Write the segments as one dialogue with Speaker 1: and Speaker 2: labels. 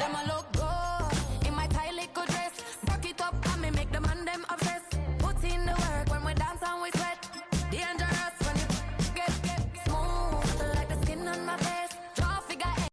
Speaker 1: Them a look good in my tight little dress. Rock it up and me make the man them obsessed. Put in the work when we dance and we sweat. Dangerous when you get smooth like the skin on my face. Draw figure eight.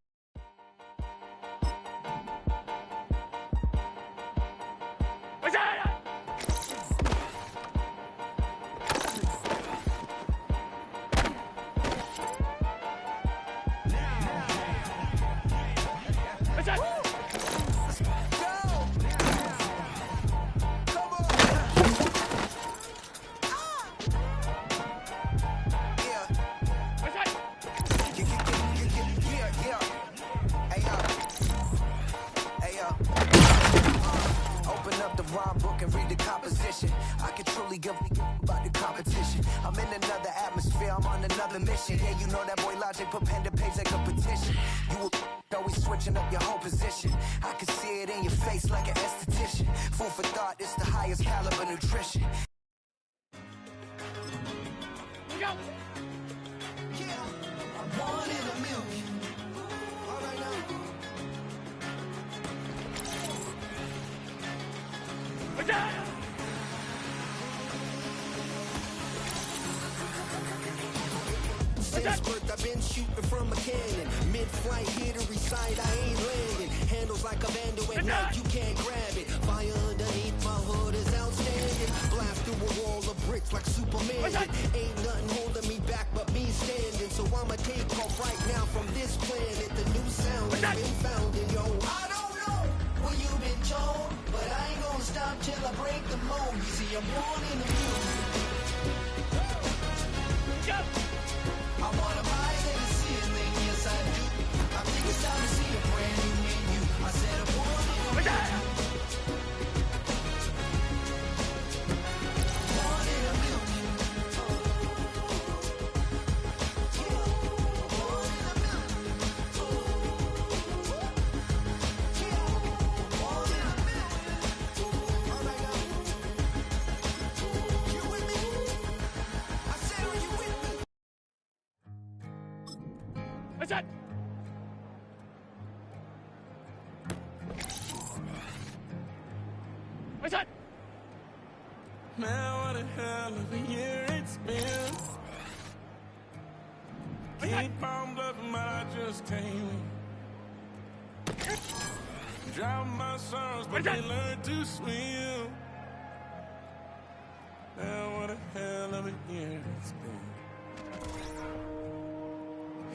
Speaker 2: Open up the rhyme book and read the composition. I can truly give about the competition. I'm in another atmosphere, I'm on another mission. Yeah, you know that boy Logic put pen to page like a petition. You always switching up your whole position. I can see it in your face like an esthetician. Food for thought, it's the highest caliber nutrition.
Speaker 1: Go.
Speaker 2: Yeah, I'm born in a million. All right now. Since birth I've been shooting from a cannon. Mid-flight here to recite, I ain't landing. Handles like a vandal at night, you can't grab it. Fire underneath my hood is outstanding. Blast through a wall of bricks like Superman. Ain't nothing holding me back but me standing. So I'ma take off right now from this planet. The new sound has been found in yo. I don't know what you've been told, but I ain't gonna stop till I break the mold. You see, I'm born in the music. I wanna rise in the ceiling, yes I do. I think it's time to see a brand new menu. I said I'm born in the music. Born in a million. Born in a million. Born in a million. All right now. You with me? I said, are you with me?
Speaker 1: What's that? What's that?
Speaker 3: Man, what a hell of a year it's been. Keep on bluffing, but I just can't win. Drown my sons, but they learn to swim. Man, what a hell of a year it's been.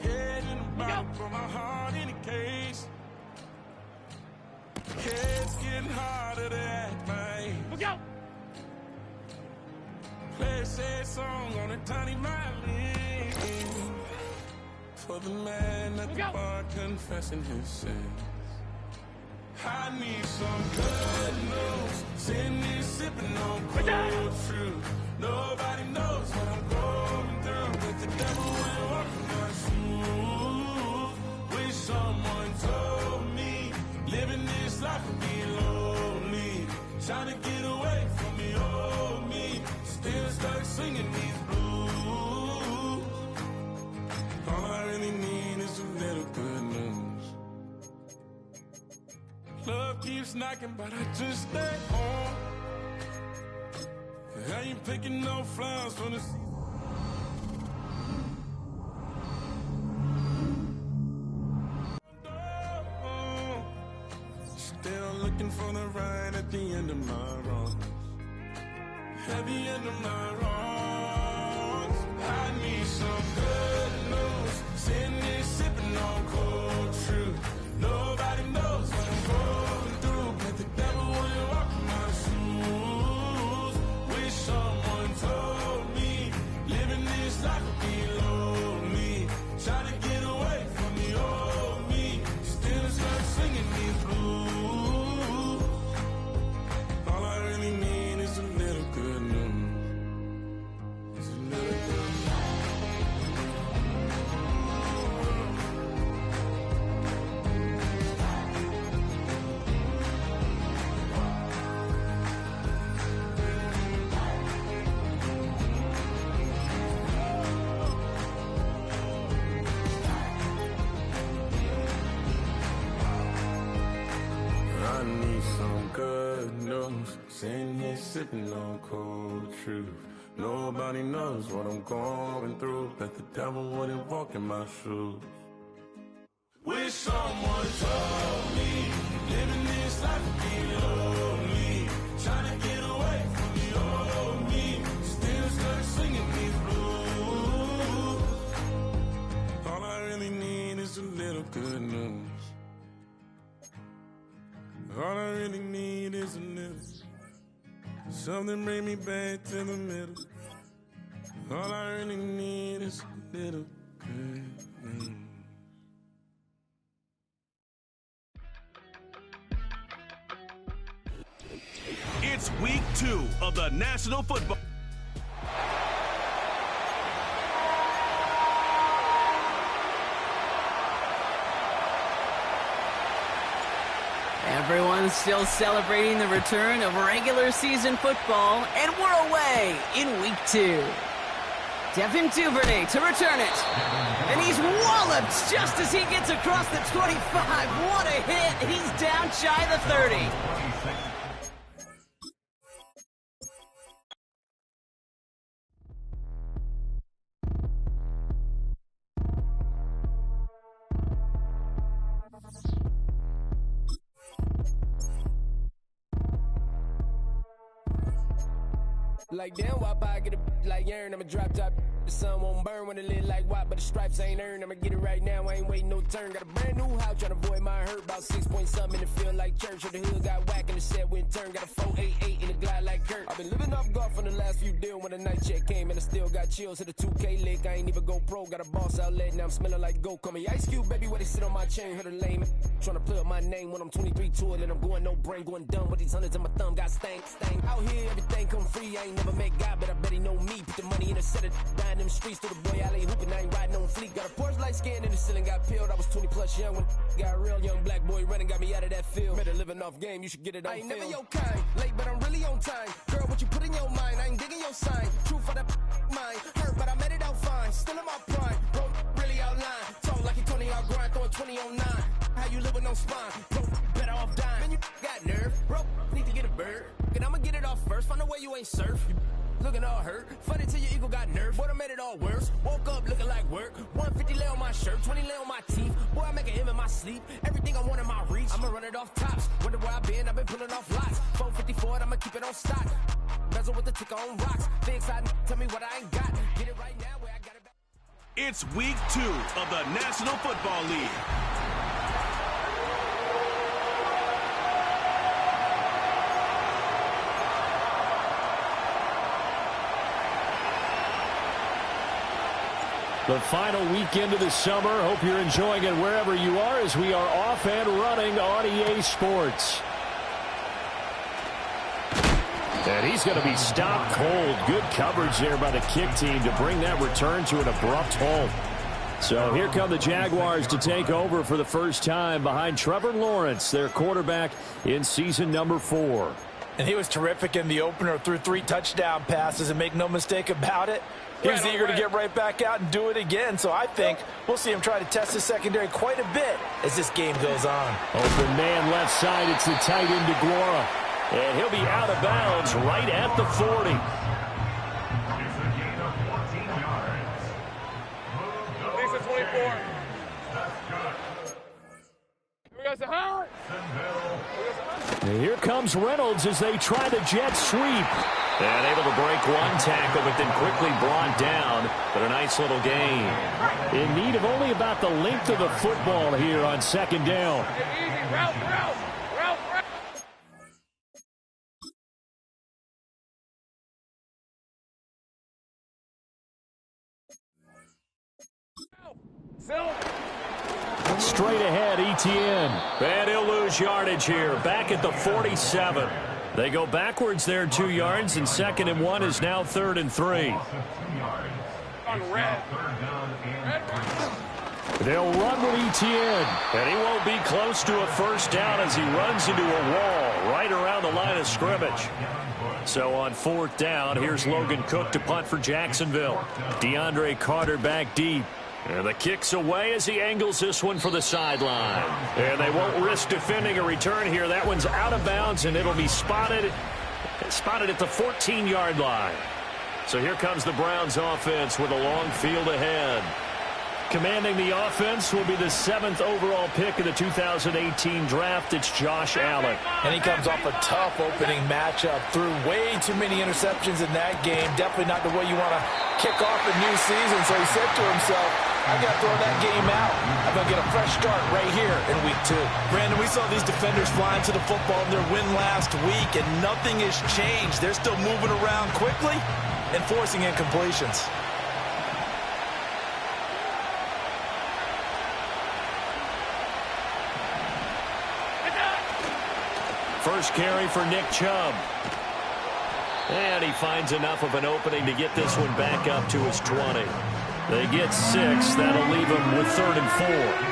Speaker 3: Head in the bottom for my heart in a case. It's getting harder to act my age.
Speaker 1: Look out!
Speaker 3: Play a sad song on a tiny violin for the man at the bar confessing his sins. I need some good news. Sitting here sipping on cold truth. Nobody knows what I'm going through, but the devil will walk in my shoes. Wish someone told me living this life would be lonely. Trying to get away from the old me. Still stuck singing these blues. All I really need is a little good news. Love keeps knocking, but I just stay home. I ain't picking no flowers from the sea. Still looking for the right at the end of my wrongs. At the end of my wrongs, I need some good news. Sitting here sipping on cold truth. Nobody knows what I'm going through, but the devil will walk in my shoes. Wish someone told me living this life would be lonely. Try to get away from the old me. Still start singing these blues. All I really need is a little good news. It's a little good news. good news. Sitting here sipping on cold truth. Nobody knows what I'm going through. Bet the devil wouldn't walk in my shoes. Wish someone told me living this life would be lonely. Trying to get away from the old me. Still stuck singing these blues. All I really need is a little good news. All I really need is a little. Something bring me back to the middle. All I really need is a little good news.
Speaker 4: It's week 2 of the National Football.
Speaker 5: Everyone's still celebrating the return of regular season football, and we're away in week 2. Devin Duvernay to return it. And he's walloped just as he gets across the 25. What a hit. He's down shy of the 30.
Speaker 6: Like damn, why I get a like urn? I'ma drop top. The sun won't burn when it lit like what, but the stripes ain't earned. I'ma get it right now, I ain't waiting no turn. Got a brand new house, tryna avoid my hurt. About 6 point something in the field like church. Or the hood got whack and the set went turn. Got a 488 in the glide like Kurt. I've been living off golf on the last few deals. When the night check came and I still got chills. Hit a 2K lick, I ain't even go pro. Got a boss outlet, now I'm smelling like go. Call me Ice Cube, baby, where they sit on my chain. Heard a lame tryna play up my name when I'm 23 to it. And I'm going no brain, going dumb with these hundreds in my thumb. Got stank. Out here, everything come free. I ain't never met God, but I bet he know me. Put the money in a set of dying them streets to the boy alley hooping. I ain't riding on fleek. Got a Porsche light skin in the ceiling, got peeled. I was 20 plus young when got a real young black boy running, got me out of that field. Better living off game, you should get it on film. I ain't never your kind, late but I'm really on time. Girl, what you put in your mind, I ain't digging your sign. True for that mind, hurt but I made it out fine. Still in my prime, bro, really outline. Talk like you 20 out grind, throwing 20 on 9. How you live with no spine, bro, better off dying. Man, you got nerve, bro, need to get a bird. And I'ma get it off first, find a way you ain't surf. Looking all hurt, funny till your ego got nerve. Boy, I made it all worse. Woke up looking like work. 150 lay on my shirt, 20 lay on my teeth. Boy, I make an M in my sleep. Everything I want in my reach. I'ma run it off tops. Wonder where I been, I've been pulling off lots. 454, I'ma keep it on stock. Bezel with the ticker on rocks. Big side, tell me what I ain't got. Get it right now where I got it back.
Speaker 4: It's week 2 of the National Football League.
Speaker 7: The final weekend of the summer. Hope you're enjoying it wherever you are as we are off and running on EA Sports. And he's going to be stopped cold. Good coverage there by the kick team to bring that return to an abrupt halt. So here come the Jaguars to take over for the first time behind Trevor Lawrence, their quarterback in season number 4.
Speaker 8: And he was terrific in the opener, threw 3 touchdown passes, and make no mistake about it, he was eager to get right back out and do it again. So I think we'll see him try to test his secondary quite a bit as this game goes on.
Speaker 7: Open man left side. It's the tight end DeGuara. And he'll be out of bounds right at the 40.
Speaker 9: Lisa 24. We got some high.
Speaker 7: And here comes Reynolds as they try the jet sweep. And able to break one tackle, but then quickly brought down. But a nice little gain. In need of only about the length of the football here on second down.
Speaker 9: Easy, route.
Speaker 7: Straight ahead, Etienne. And he'll lose yardage here. Back at the 47. They go backwards there 2 yards, and 2nd and 1 is now 3rd and 3.
Speaker 9: On red.
Speaker 7: They'll run with Etienne. And he won't be close to a first down as he runs into a wall right around the line of scrimmage. So on 4th down, here's Logan Cook to punt for Jacksonville. DeAndre Carter back deep. And the kick's away as he angles this one for the sideline. And they won't risk defending a return here. That one's out of bounds, and it'll be spotted at the 14-yard line. So here comes the Browns offense with a long field ahead. Commanding the offense will be the 7th overall pick of the 2018 draft. It's Josh Allen.
Speaker 8: And he comes off a tough opening matchup. Threw way too many interceptions in that game. Definitely not the way you want to kick off a new season. So he said to himself, I got to throw that game out. I'm going to get a fresh start right here in week 2.
Speaker 10: Brandon, we saw these defenders flying to the football in their win last week, and nothing has changed. They're still moving around quickly and forcing incompletions.
Speaker 7: First carry for Nick Chubb. And he finds enough of an opening to get this one back up to his 20. They get 6. That'll leave them with 3rd and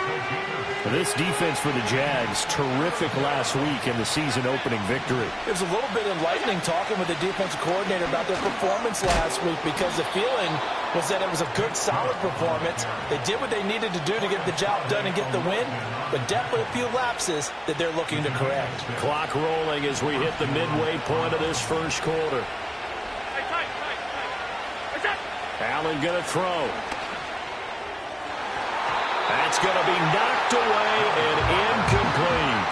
Speaker 7: 4. This defense for the Jags, terrific last week in the season-opening victory.
Speaker 8: It was a little bit enlightening talking with the defensive coordinator about their performance last week, because the feeling was that it was a good, solid performance. They did what they needed to do to get the job done and get the win, but definitely a few lapses that they're looking to correct.
Speaker 7: Clock rolling as we hit the midway point of this first quarter. Allen going to throw. That's going to be knocked away and incomplete.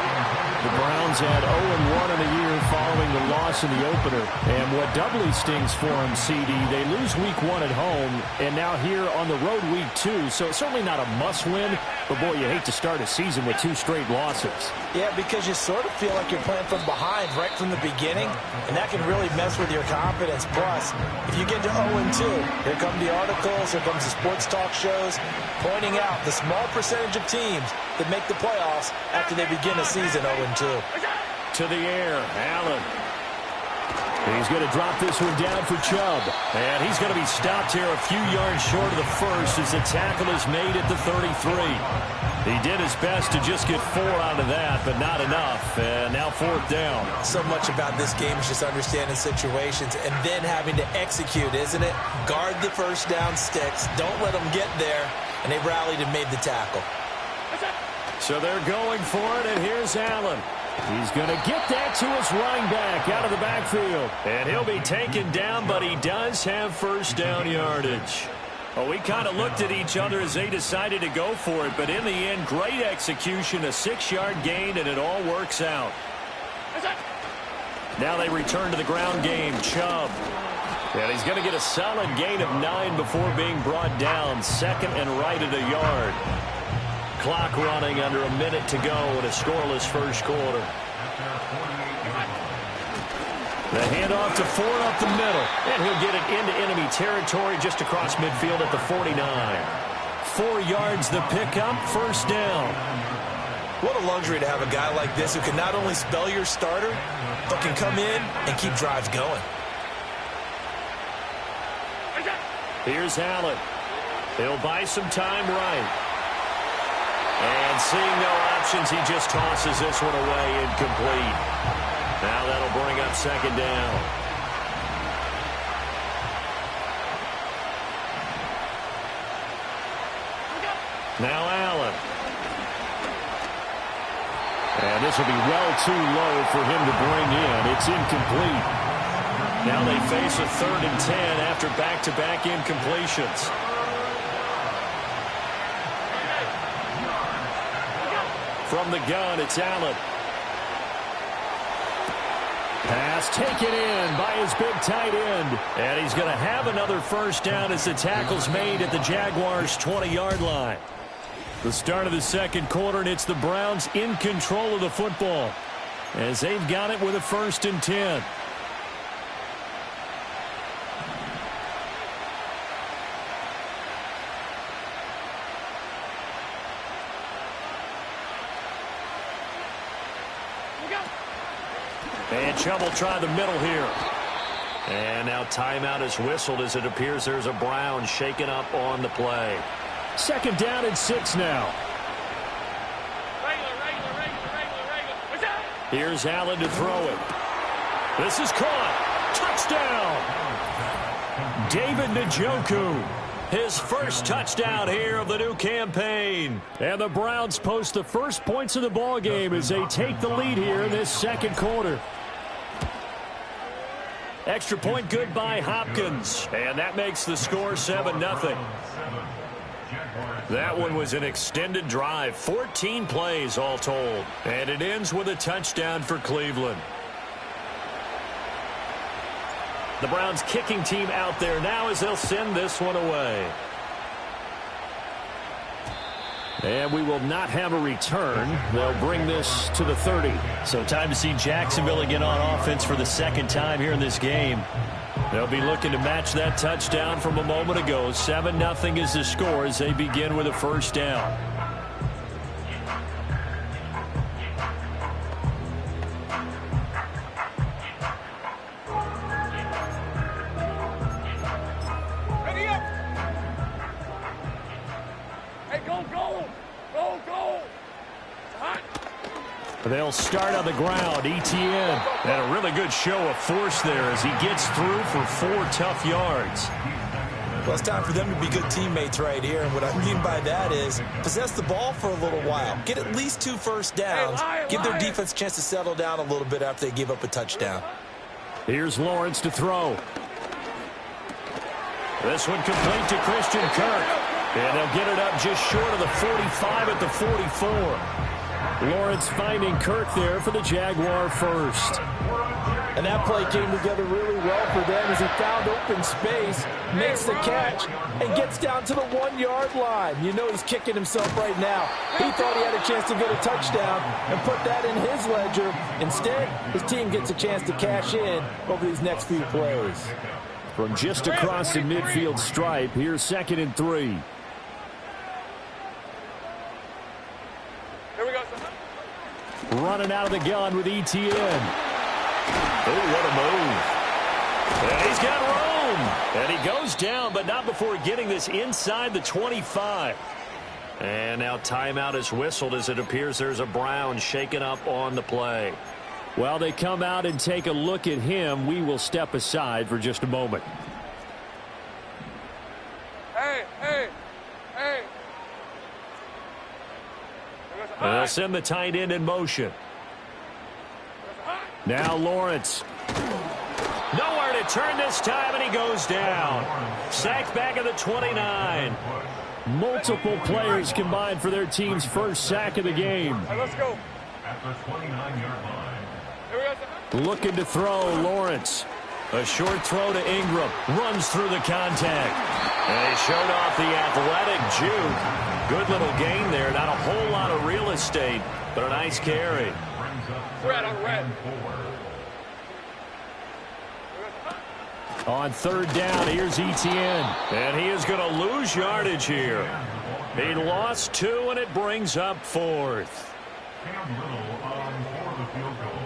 Speaker 7: The Browns had 0-1 in the year following the loss in the opener. And what doubly stings for them, CD, they lose week 1 at home, and now here on the road week 2. So it's certainly not a must-win, but boy, you hate to start a season with 2 straight losses.
Speaker 8: Yeah, because you sort of feel like you're playing from behind right from the beginning, and that can really mess with your confidence. Plus, if you get to 0-2, here come the articles, here comes the sports talk shows, pointing out the small percentage of teams that make the playoffs after they begin a season 0-2.
Speaker 7: To the air, Allen. He's going to drop this one down for Chubb. And he's going to be stopped here a few yards short of the first as the tackle is made at the 33. He did his best to just get 4 out of that, but not enough. And now 4th down.
Speaker 6: So much about this game is just understanding situations and then having to execute, isn't it? Guard the first down sticks. Don't let them get there. And they rallied and made the tackle.
Speaker 7: So they're going for it, and here's Allen. He's going to get that to his running back out of the backfield. And he'll be taken down, but he does have first down yardage. Well, we kind of looked at each other as they decided to go for it, but in the end, great execution, a 6-yard gain, and it all works out. Now they return to the ground game. Chubb. And he's going to get a solid gain of 9 before being brought down. 2nd and right at a yard. Clock running under a minute to go in a scoreless first quarter. The handoff to Ford up the middle. And he'll get it into enemy territory just across midfield at the 49. 4 yards the pickup, first down.
Speaker 6: What a luxury to have a guy like this who can not only spell your starter, but can come in and keep drives going.
Speaker 7: Here's Allen. He'll buy some time right. And seeing no options, he just tosses this one away incomplete. Now that'll bring up 2nd down. Now Allen. And this will be well too low for him to bring in. It's incomplete. Now they face a 3rd and 10 after back-to-back incompletions. From the gun, it's Allen. Pass taken in by his big tight end. And he's going to have another first down as the tackle's made at the Jaguars' 20-yard line. The start of the second quarter, and it's the Browns in control of the football as they've got it with a 1st and 10. And Chubb will try the middle here. And now timeout is whistled as it appears there's a Brown shaken up on the play. 2nd down and 6 now. Here's Allen to throw it. This is caught. Touchdown. David Njoku. his first touchdown here of the new campaign. And the Browns post the first points of the ball game as they take the lead here in this second quarter. Extra point good by Hopkins. And that makes the score 7-0. That one was an extended drive, 14 plays all told. And it ends with a touchdown for Cleveland. The Browns kicking team out there now as they'll send this one away. And we will not have a return. They'll bring this to the 30.
Speaker 11: So time to see Jacksonville again on offense for the second time here in this game.
Speaker 7: They'll be looking to match that touchdown from a moment ago. 7-0 is the score as they begin with a first down.
Speaker 9: Ready up. Hey, go. Hot.
Speaker 7: They'll start on the ground. ETN had a really good show of force there as he gets through for 4 tough yards.
Speaker 8: Well, it's time for them to be good teammates right here. And what I mean by that is possess the ball for a little while. Get at least 2 first downs. Give their defense a chance to settle down a little bit after they give up a touchdown.
Speaker 7: Here's Lawrence to throw. This one complete to Christian Kirk. And they'll get it up just short of the 45 at the 44. Lawrence finding Kirk there for the Jaguar first.
Speaker 8: And that play came together really well for them as he found open space, makes the catch, and gets down to the 1-yard line. You know he's kicking himself right now. He thought he had a chance to get a touchdown and put that in his ledger. Instead, his team gets a chance to cash in over these next few plays.
Speaker 7: From just across the midfield stripe, here's 2nd and 3. Running out of the gun with ETN. Oh, what a move. And he's got room. And he goes down, but not before getting this inside the 25. And now timeout is whistled as it appears there's a Brown shaken up on the play. While they come out and take a look at him, we will step aside for just a moment.
Speaker 9: Hey.
Speaker 7: They'll send the tight end in motion. Now Lawrence. Nowhere to turn this time, and he goes down. Sacked back at the 29. Multiple players combined for their team's first sack of the game.
Speaker 9: Hey, let's go.
Speaker 3: At the 29-yard line.
Speaker 9: Here we go.
Speaker 7: Looking to throw, Lawrence. A short throw to Ingram. Runs through the contact. And he showed off the athletic juke. Good little gain there. Not a whole lot of real estate, but a nice carry.
Speaker 9: Red on red.
Speaker 7: On 3rd down, here's ETN. And he is going to lose yardage here. He lost 2, and it brings up 4th.
Speaker 3: Cam Little on for the field goal.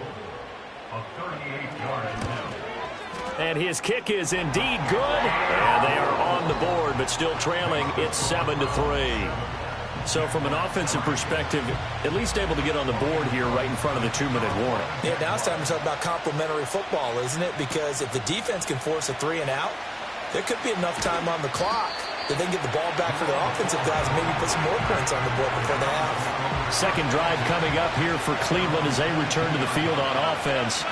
Speaker 3: A 38-yard attempt.
Speaker 7: And his kick is indeed good. And they are on the board, but still trailing. It's 7-3. So from an offensive perspective, at least able to get on the board here right in front of the 2-minute warning.
Speaker 8: Yeah, now it's time to talk about complementary football, isn't it? Because if the defense can force a 3 and out, there could be enough time on the clock that they can get the ball back for their offensive guys and maybe put some more points on the board before the half.
Speaker 7: Second drive coming up here for Cleveland as they return to the field on offense.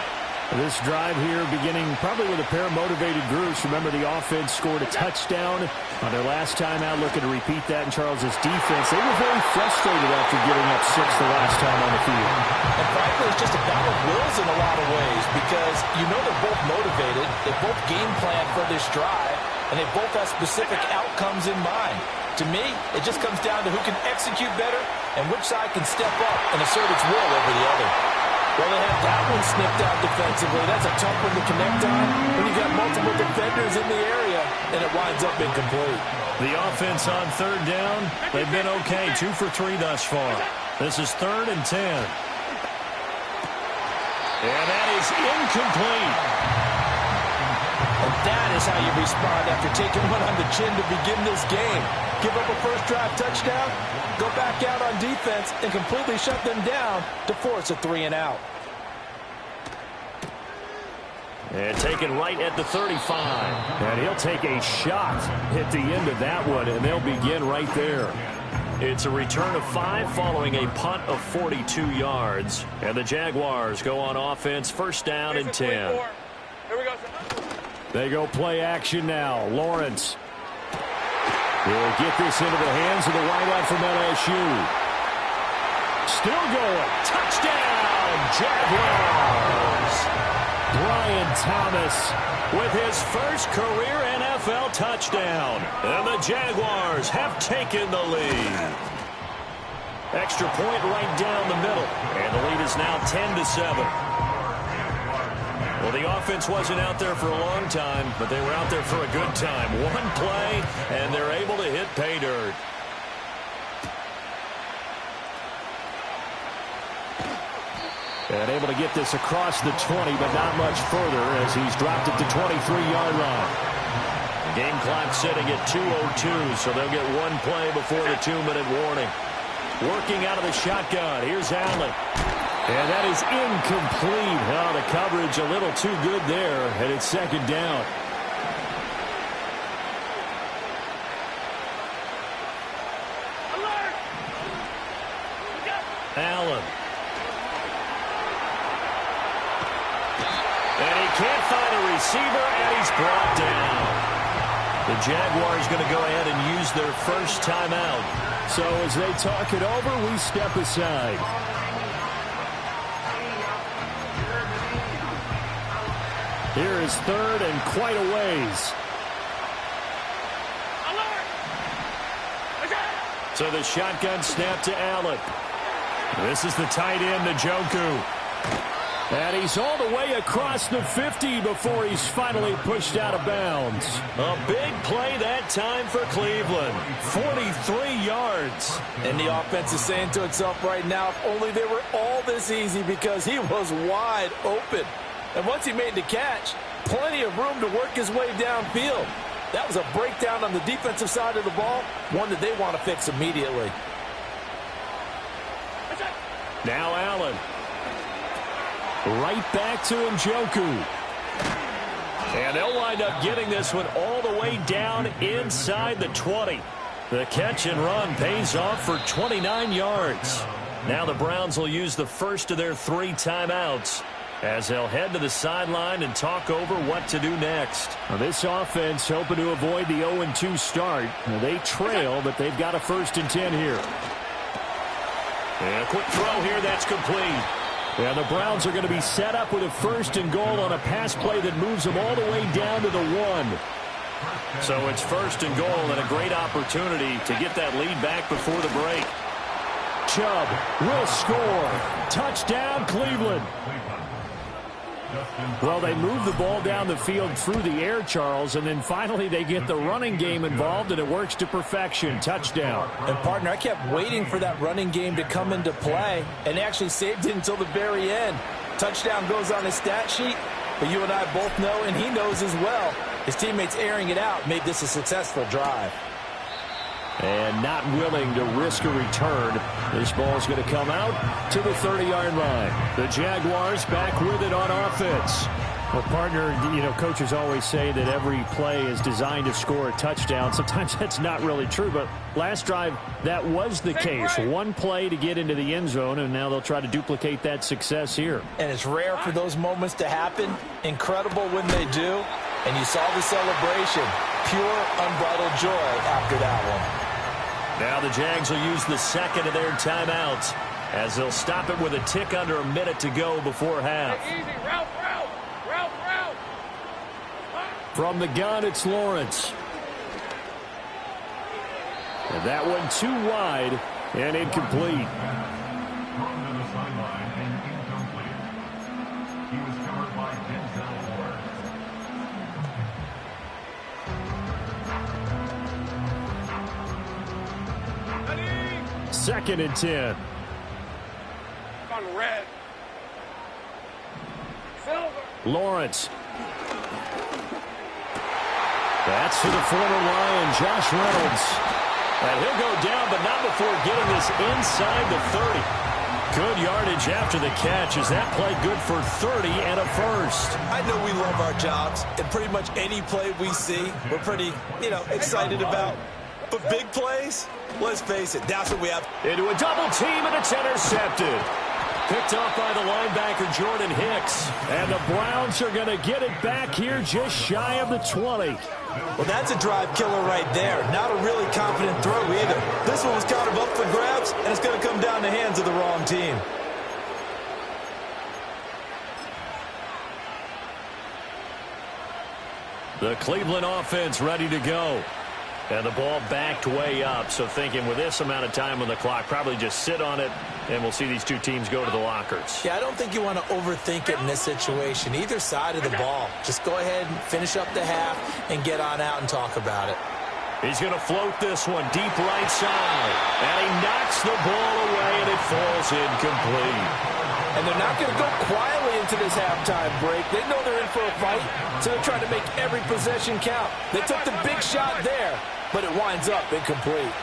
Speaker 7: This drive here beginning probably with a pair of motivated groups. Remember, the offense scored a touchdown on their last time out, looking to repeat that in Charles's defense. They were very frustrated after giving up 6 the last time on the field.
Speaker 8: And frankly, it's just a battle of wills in a lot of ways because you know they're both motivated. They both game plan for this drive, and they both have specific outcomes in mind. To me, it just comes down to who can execute better and which side can step up and assert its will over the other. Well, they have that one snipped out defensively. That's a tough one to connect on when you got multiple defenders in the area, and it winds up incomplete.
Speaker 7: The offense on 3rd down, they've been okay. 2 for 3 thus far. This is 3rd and 10. And that is incomplete.
Speaker 8: And that is how you respond after taking one on the chin to begin this game. Give up a first drive touchdown, go back out on defense, and completely shut them down to force a 3 and out.
Speaker 7: And taken right at the 35. And he'll take a shot at the end of that one, and they'll begin right there. It's a return of 5 following a punt of 42 yards. And the Jaguars go on offense, first down and 10.
Speaker 9: Here we go.
Speaker 7: They go play action now. Lawrence will get this into the hands of the wideout from LSU. Still going. Touchdown, Jaguars. Brian Thomas with his first career NFL touchdown. And the Jaguars have taken the lead. Extra point right down the middle. And the lead is now 10-7. Well, the offense wasn't out there for a long time, but they were out there for a good time. One play, and they're able to hit pay dirt. And able to get this across the 20, but not much further as he's dropped at the 23-yard line. Game clock sitting at 2:02, so they'll get one play before the 2-minute warning. Working out of the shotgun. Here's Allen. And that is incomplete. Oh, the coverage a little too good there, and it's second down.
Speaker 9: Alert!
Speaker 7: Allen. And he can't find a receiver, and he's brought down. The Jaguars going to go ahead and use their first timeout. So as they talk it over, we step aside. Here is third and quite a ways. So the shotgun snap to Allen. This is the tight end, Njoku. And he's all the way across the 50 before he's finally pushed out of bounds. A big play that time for Cleveland. 43 yards.
Speaker 8: And the offense is saying to itself right now, if only they were all this easy, because he was wide open. And once he made the catch, plenty of room to work his way downfield. That was a breakdown on the defensive side of the ball, one that they want to fix immediately.
Speaker 7: Now Allen. Right back to Njoku. And they'll wind up getting this one all the way down inside the 20. The catch and run pays off for 29 yards. Now the Browns will use the first of their 3 timeouts as they'll head to the sideline and talk over what to do next. Now this offense hoping to avoid the 0-2 start. Now they trail, but they've got a 1st and 10 here. And a quick throw here, that's complete. And the Browns are going to be set up with a 1st and goal on a pass play that moves them all the way down to the 1. So it's 1st and goal and a great opportunity to get that lead back before the break. Chubb will score. Touchdown, Cleveland. Well, they move the ball down the field through the air, Charles, and then finally they get the running game involved, and it works to perfection. Touchdown.
Speaker 8: And, partner, I kept waiting for that running game to come into play, and actually saved it until the very end. Touchdown goes on his stat sheet, but you and I both know, and he knows as well, his teammates airing it out made this a successful drive.
Speaker 7: And not willing to risk a return. This ball's going to come out to the 30-yard line. The Jaguars back with it on offense. Well, partner, you know, coaches always say that every play is designed to score a touchdown. Sometimes that's not really true, but last drive, that was the case. One play to get into the end zone, and now they'll try to duplicate that success here.
Speaker 8: And it's rare for those moments to happen. Incredible when they do. And you saw the celebration. Pure, unbridled joy after that one.
Speaker 7: Now the Jags will use the second of their timeouts as they'll stop it with a tick under a minute to go before half.
Speaker 9: Easy, route.
Speaker 7: From the gun, it's Lawrence. And that one too wide and incomplete. Second and 10.
Speaker 9: On red. Silver.
Speaker 7: Lawrence. That's to the former Lion, Josh Reynolds. And he'll go down, but not before getting this inside the 30. Good yardage after the catch. Is that play good for 30 and a first?
Speaker 8: I know we love our jobs, and pretty much any play we see, we're pretty, excited about. But big plays, let's face it, that's what we have.
Speaker 7: Into a double team, and it's intercepted. Picked off by the linebacker, Jordan Hicks. And the Browns are going to get it back here just shy of the 20.
Speaker 8: Well, that's a drive killer right there. Not a really confident throw either. This one was kind of up for grabs, and it's going to come down the hands of the wrong team.
Speaker 7: The Cleveland offense ready to go. And the ball backed way up. So thinking with this amount of time on the clock, probably just sit on it, and we'll see these two teams go to the lockers.
Speaker 8: Yeah, I don't think you want to overthink it in this situation. Either side of the ball. Just go ahead and finish up the half and get on out and talk about it.
Speaker 7: He's going to float this one deep right side. And he knocks the ball away, and it falls incomplete.
Speaker 8: And they're not going to go quietly into this halftime break. They know they're in for a fight, so they're trying to make every possession count. They took the big shot there, but it winds up incomplete.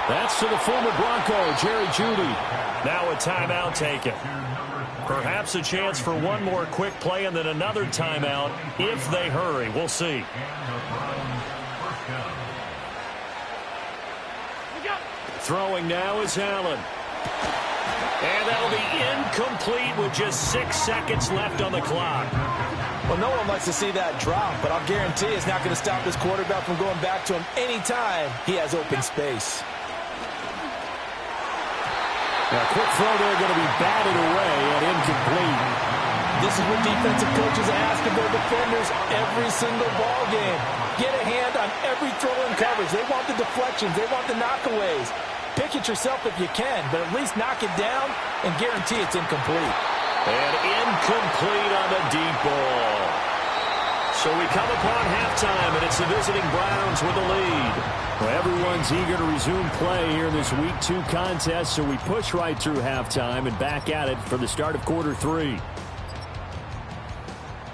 Speaker 7: That's to the former Bronco, Jerry Jeudy. Now a timeout taken. Perhaps a chance for one more quick play and then another timeout if they hurry. We'll see. Throwing now is Allen. And that'll be incomplete with just 6 seconds left on the clock.
Speaker 8: Well, no one likes to see that drop, but I'll guarantee it's not going to stop this quarterback from going back to him anytime he has open space.
Speaker 7: Now, quick throw there going to be batted away and incomplete.
Speaker 8: This is what defensive coaches ask of their defenders every single ball game. Get a hand on every throw in coverage. They want the deflections. They want the knockaways. Pick it yourself if you can, but at least knock it down and guarantee it's incomplete.
Speaker 7: And incomplete on the deep ball. So we come upon halftime, and it's the visiting Browns with the lead. Well, everyone's eager to resume play here in this Week 2 contest, so we push right through halftime and back at it for the start of quarter 3.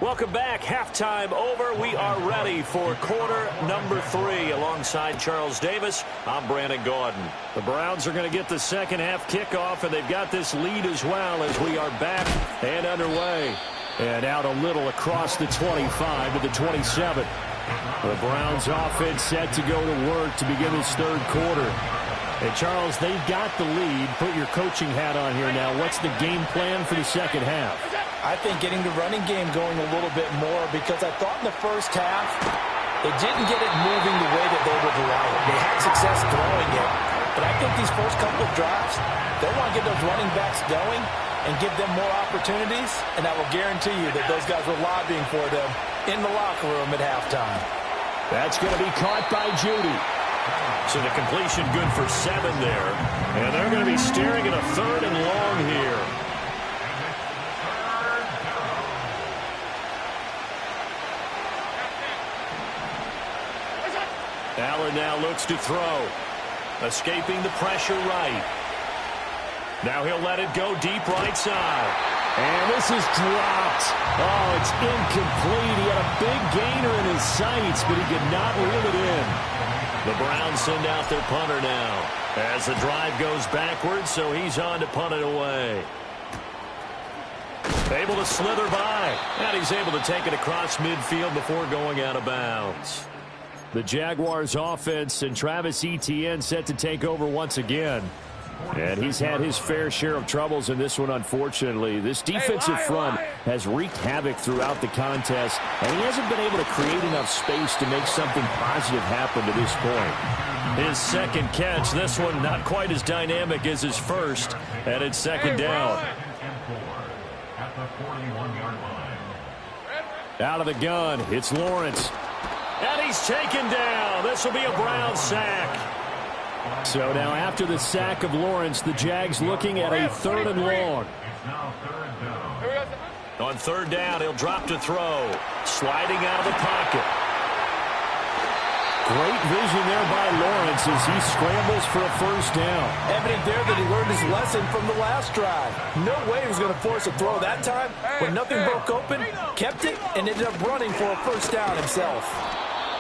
Speaker 7: Welcome back. Halftime over. We are ready for quarter number 3. Alongside Charles Davis, I'm Brandon Gaudin. The Browns are going to get the second half kickoff, and they've got this lead as well as we are back and underway. And out a little across the 25 to the 27. The Browns offense set to go to work to begin this third quarter. And Charles, they've got the lead. Put your coaching hat on here now. What's the game plan for the second half?
Speaker 8: I think getting the running game going a little bit more, because I thought in the first half they didn't get it moving the way that they would like. They had success throwing it, but I think these first couple of drives, they want to get those running backs going and give them more opportunities, and I will guarantee you that those guys were lobbying for them in the locker room at halftime.
Speaker 7: That's going to be caught by Jeudy. So the completion good for 7 there, and they're going to be staring at a 3rd and long here. Allen now looks to throw. Escaping the pressure right. Now he'll let it go deep right side. And this is dropped. Oh, it's incomplete. He had a big gainer in his sights, but he could not reel it in. The Browns send out their punter now as the drive goes backwards, so he's on to punt it away. Able to slither by, and he's able to take it across midfield before going out of bounds. The Jaguars offense and Travis Etienne set to take over once again. And he's had his fair share of troubles in this one, unfortunately. This defensive front has wreaked havoc throughout the contest, and he hasn't been able to create enough space to make something positive happen to this point. His second catch, this one not quite as dynamic as his first, and it's second down. Out of the gun, it's Lawrence. And he's taken down. This will be a Brown sack. So now after the sack of Lawrence, the Jags looking at a 3rd and long. On 3rd down, he'll drop to throw. Sliding out of the pocket. Great vision there by Lawrence as he scrambles for a first down.
Speaker 8: Evident there that he learned his lesson from the last drive. No way he was going to force a throw that time. When nothing broke open, kept it, and ended up running for a first down himself.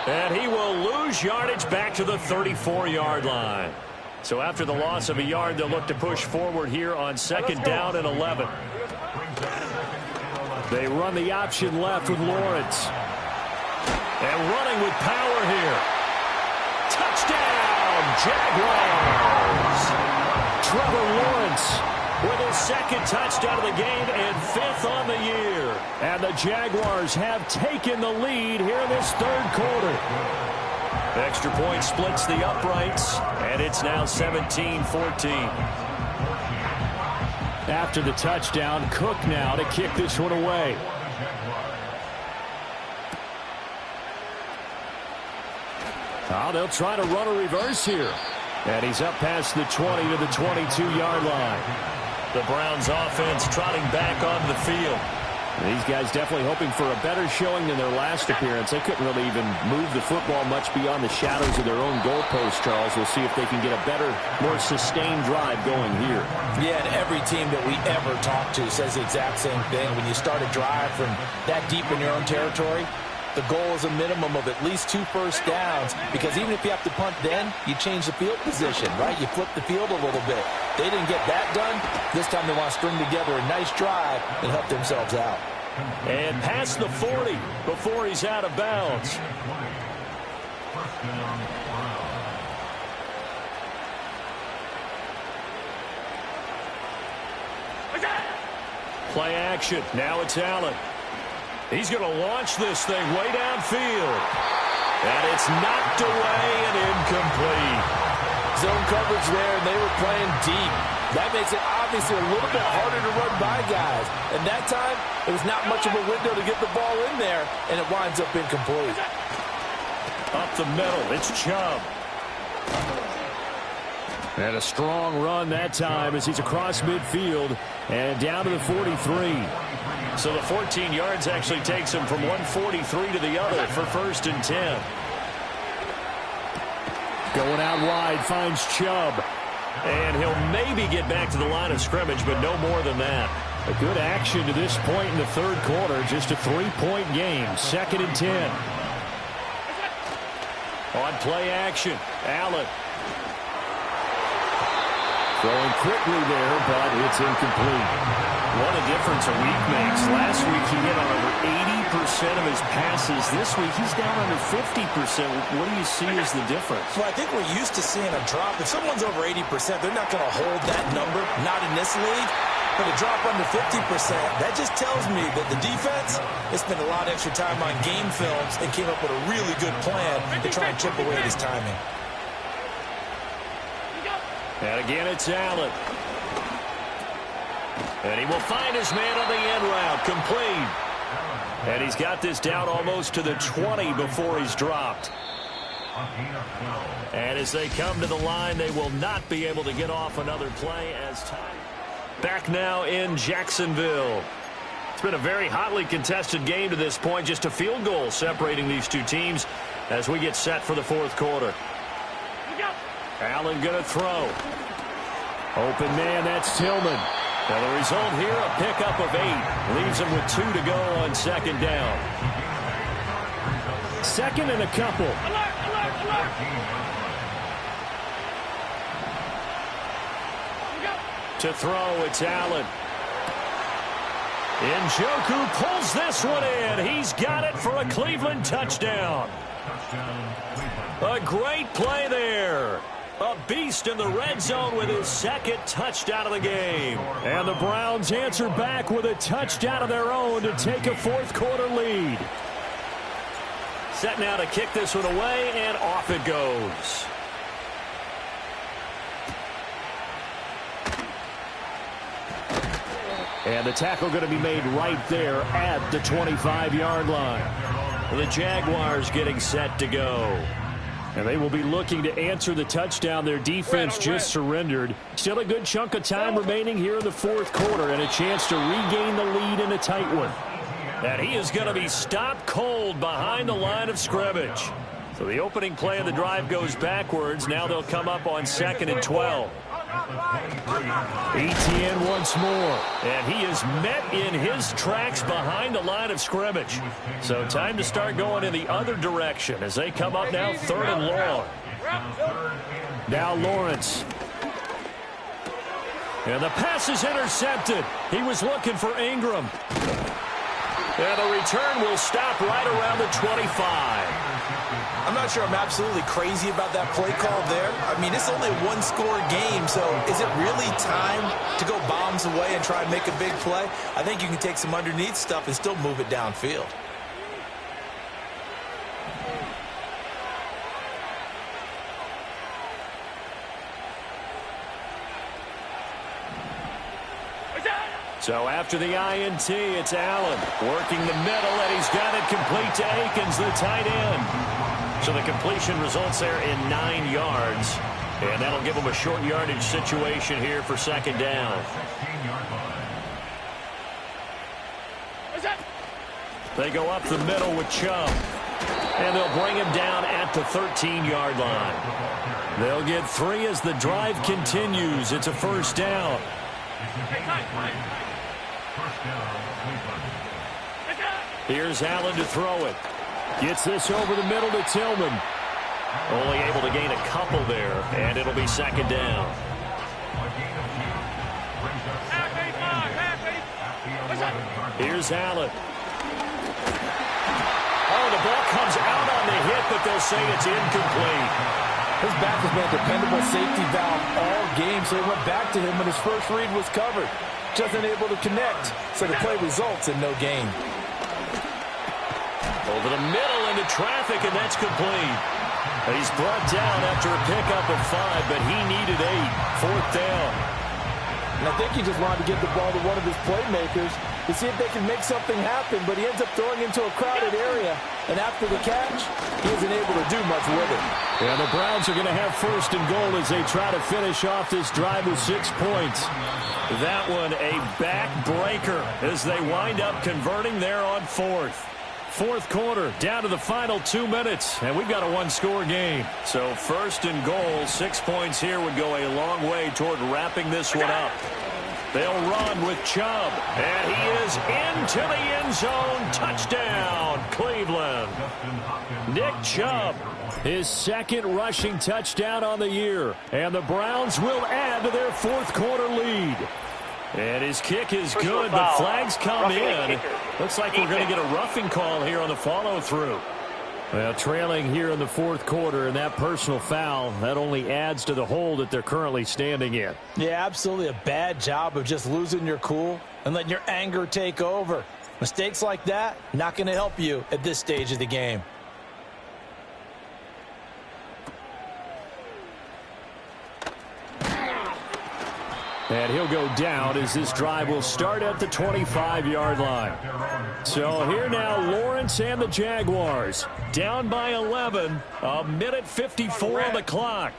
Speaker 7: And he will lose yardage back to the 34-yard line. So after the loss of a yard, they'll look to push forward here on 2nd down and 11. They run the option left with Lawrence. And running with power here. Touchdown, Jaguars! Trevor Lawrence with his 2nd touchdown of the game and 5th on the year. And the Jaguars have taken the lead here in this 3rd quarter. Extra point splits the uprights, and it's now 17-14. After the touchdown, Cook now to kick this one away. Oh, they'll try to run a reverse here. And he's up past the 20 to the 22-yard line. The Browns offense trotting back onto the field. These guys definitely hoping for a better showing than their last appearance. They couldn't really even move the football much beyond the shadows of their own goalpost, Charles. We'll see if they can get a better, more sustained drive going here.
Speaker 8: Yeah, and every team that we ever talk to says the exact same thing. When you start a drive from that deep in your own territory, the goal is a minimum of at least 2 first downs, because even if you have to punt then, you change the field position, right? You flip the field a little bit. They didn't get that done. This time they want to string together a nice drive and help themselves out.
Speaker 7: And past the 40 before he's out of bounds. Play action. Now it's Allen. He's going to launch this thing way downfield. And it's knocked away and incomplete.
Speaker 8: Zone coverage there, and they were playing deep. That makes it obviously a little bit harder to run by guys. And that time, it was not much of a window to get the ball in there, and it winds up incomplete.
Speaker 7: Up the middle, it's Chubb. And a strong run that time as he's across midfield and down to the 43. So the 14 yards actually takes him from 143 to the other for 1st and 10. Going out wide, finds Chubb. And he'll maybe get back to the line of scrimmage, but no more than that. A good action to this point in the 3rd quarter. Just a 3-point game. 2nd and 10. On play action, Allen. Throwing quickly there, but it's incomplete. What a difference a week makes. Last week he hit on over 80% of his passes. This week he's down under 50%. What do you see as the difference?
Speaker 10: Well, I think we're used to seeing a drop. If someone's over 80%, they're not going to hold that number, not in this league. But a drop under 50%, that just tells me that the defense has spent a lot of extra time on game films and came up with a really good plan to try and chip away at his timing.
Speaker 7: And again, it's Allen. And he will find his man on the end route, complete. And he's got this down almost to the 20 before he's dropped. And as they come to the line, they will not be able to get off another play as time. Back now in Jacksonville. It's been a very hotly contested game to this point. Just a field goal separating these two teams as we get set for the 4th quarter. Allen going to throw. Open man, that's Tillman. And the result here, a pickup of 8. Leaves him with 2 to go on 2nd down. 2nd and a couple.
Speaker 9: Alert, alert, alert.
Speaker 7: To throw, it's Allen. Njoku pulls this one in. He's got it for a Cleveland touchdown. A great play there. A beast in the red zone with his 2nd touchdown of the game. And the Browns answer back with a touchdown of their own to take a 4th quarter lead. Set now to kick this one away, and off it goes. And the tackle going to be made right there at the 25-yard line. The Jaguars getting set to go. And they will be looking to answer the touchdown their defense just surrendered. Still a good chunk of time remaining here in the 4th quarter and a chance to regain the lead in a tight one. And he is going to be stopped cold behind the line of scrimmage. So the opening play of the drive goes backwards. Now they'll come up on 2nd and 12. Etienne once more, and he is met in his tracks behind the line of scrimmage. So time to start going in the other direction as they come up now 3rd and long. Now Lawrence. And the pass is intercepted. He was looking for Ingram. And the return will stop right around the 25.
Speaker 10: I'm not sure I'm absolutely crazy about that play call there. I mean, it's only a one-score game, so is it really time to go bombs away and try and make a big play? I think you can take some underneath stuff and still move it downfield.
Speaker 7: So after the INT, it's Allen working the middle, and he's got it complete to Akins, the tight end. So the completion results there in 9 yards, and that'll give him a short yardage situation here for second down. They go up the middle with Chubb, and they'll bring him down at the 13-yard line. They'll get 3 as the drive continues. It's a first down. Here's Allen to throw it. Gets this over the middle to Tillman. Only able to gain a couple there, and it'll be second down. Here's Allen. Oh, the ball comes out on the hit, but they'll say it's incomplete.
Speaker 8: His back has been a dependable safety valve all game, so he went back to him when his first read was covered. Just unable to connect, so the play results in no gain.
Speaker 7: Over the middle into traffic, and that's complete. He's brought down after a pickup of 5, but he needed 8. Fourth down.
Speaker 8: And I think he just wanted to get the ball to one of his playmakers to see if they can make something happen, but he ends up throwing into a crowded area. And after the catch, he isn't able to do much with it.
Speaker 7: Yeah, the Browns are going to have first and goal as they try to finish off this drive with 6 points. That one a backbreaker as they wind up converting there on fourth. Fourth quarter, down to the final 2 minutes, and we've got a one-score game. So first and goal, 6 points here would go a long way toward wrapping this one up. They'll run with Chubb, and he is into the end zone. Touchdown, Cleveland. Nick Chubb, his second rushing touchdown on the year, and the Browns will add to their fourth quarter lead. And his kick is good, but flags come in. Looks like we're going to get a roughing call here on the follow-through. Well, trailing here in the fourth quarter, and that personal foul, that only adds to the hole that they're currently standing in.
Speaker 8: Yeah, absolutely a bad job of just losing your cool and letting your anger take over. Mistakes like that, not going to help you at this stage of the game.
Speaker 7: And he'll go down as this drive will start at the 25-yard line. So here now, Lawrence and the Jaguars. Down by 11, a minute 54 on the clock.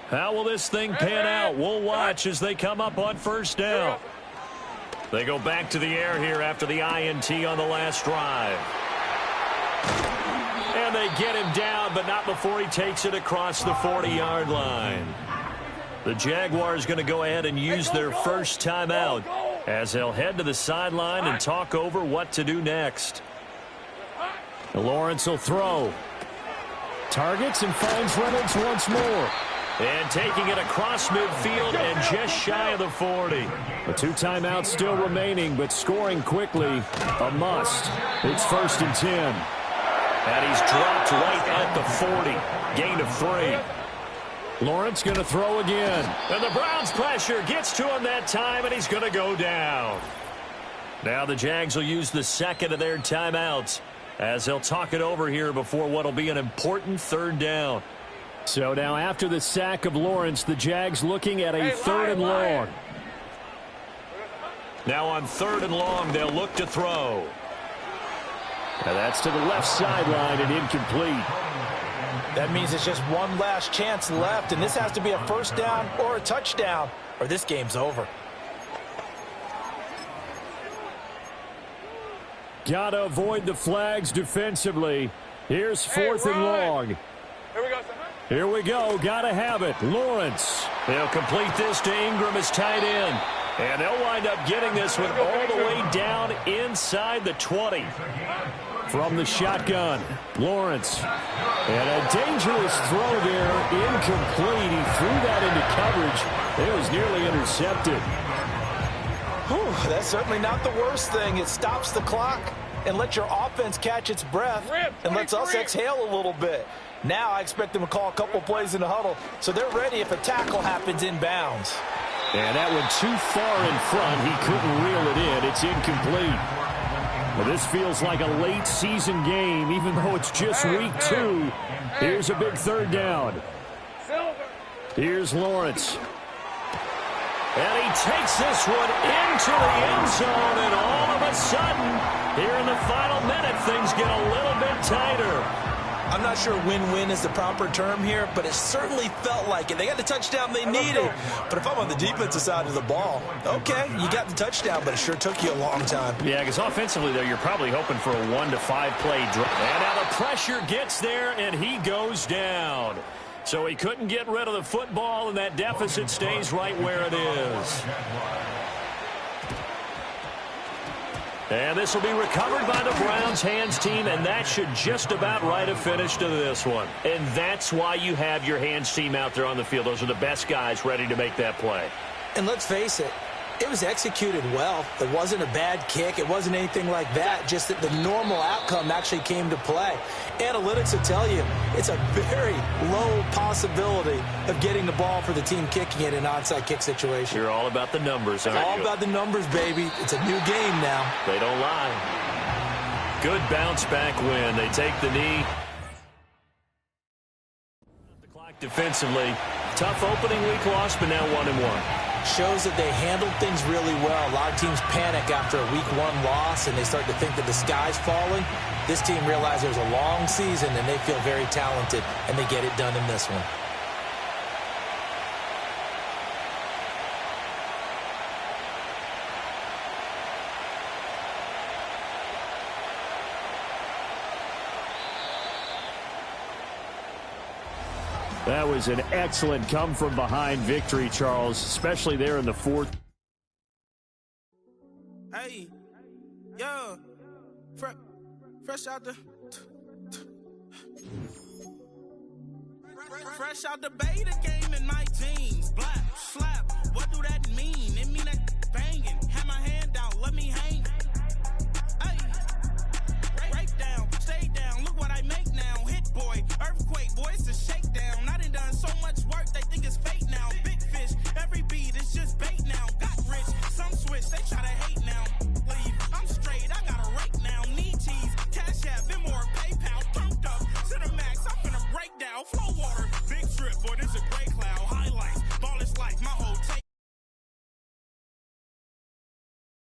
Speaker 7: How will this thing pan out? We'll watch as they come up on first down. They go back to the air here after the INT on the last drive. And they get him down, but not before he takes it across the 40-yard line. The Jaguars going to go ahead and use their first timeout as they'll head to the sideline and talk over what to do next. Lawrence will throw. Targets and finds Reynolds once more. And taking it across midfield and just shy of the 40. The 2 timeouts still remaining, but scoring quickly, a must. It's first and 10. And he's dropped right at the 40. Gain of 3. Lawrence going to throw again. And the Browns pressure gets to him that time, and he's going to go down. Now the Jags will use the second of their timeouts as they'll talk it over here before what will be an important third down. So now after the sack of Lawrence, the Jags looking at a third and long. Now on third and long, they'll look to throw. Now that's to the left sideline and incomplete.
Speaker 8: That means it's just one last chance left, and this has to be a first down or a touchdown, or this game's over.
Speaker 7: Gotta avoid the flags defensively. Here's fourth and long.
Speaker 9: Here we go, son.
Speaker 7: Here we go. Gotta have it. Lawrence. They'll complete this to Ingram as tight end. And they'll wind up getting this one all the way down inside the 20. From the shotgun, Lawrence. And a dangerous throw there Incomplete. He threw that into coverage. It was nearly intercepted.
Speaker 8: Whew, that's certainly not the worst thing. It stops the clock and lets your offense catch its breath and lets us exhale a little bit. Now I expect them to call a couple plays in the huddle so they're ready if a tackle happens inbounds.
Speaker 7: And that went too far in front. He couldn't reel it in. It's incomplete. Well, this feels like a late season game, even though it's just week 2. Here's a big third down. Here's Lawrence. And he takes this one into the end zone, and all of a sudden, here in the final minute, things get a little bit tighter.
Speaker 10: I'm not sure win-win is the proper term here, but it certainly felt like it. They got the touchdown they needed. But if I'm on the defensive side of the ball, okay, you got the touchdown, but it sure took you a long time.
Speaker 7: Yeah, because offensively, though, you're probably hoping for a 1 to 5 play drive. And now the pressure gets there, and he goes down. So he couldn't get rid of the football, and that deficit stays right where it is. And this will be recovered by the Browns hands team, and that should just about write a finish to this one. And that's why you have your hands team out there on the field. Those are the best guys ready to make that play.
Speaker 10: And let's face it, it was executed well. It wasn't a bad kick. It wasn't anything like that, just that the normal outcome actually came to play. Analytics will tell you it's a very low possibility of getting the ball for the team kicking it in an onside kick situation.
Speaker 7: You're all about the numbers, aren't you?
Speaker 10: All about the numbers, baby. It's a new game now.
Speaker 7: They don't lie. Good bounce back win. They take the knee. The clock defensively. Tough opening week loss, but now 1-1.
Speaker 10: Shows that they handled things really well. A lot of teams panic after a week 1 loss, and they start to think that the sky's falling. This team realized it was a long season, and they feel very talented, and they get it done in this one.
Speaker 7: That was an excellent come-from-behind victory, Charles, especially there in the 4th.
Speaker 12: Hey, yo, fresh out the beta game in my jeans. Black, slap, what do that mean? It mean that banging. Have my hand out, let me hang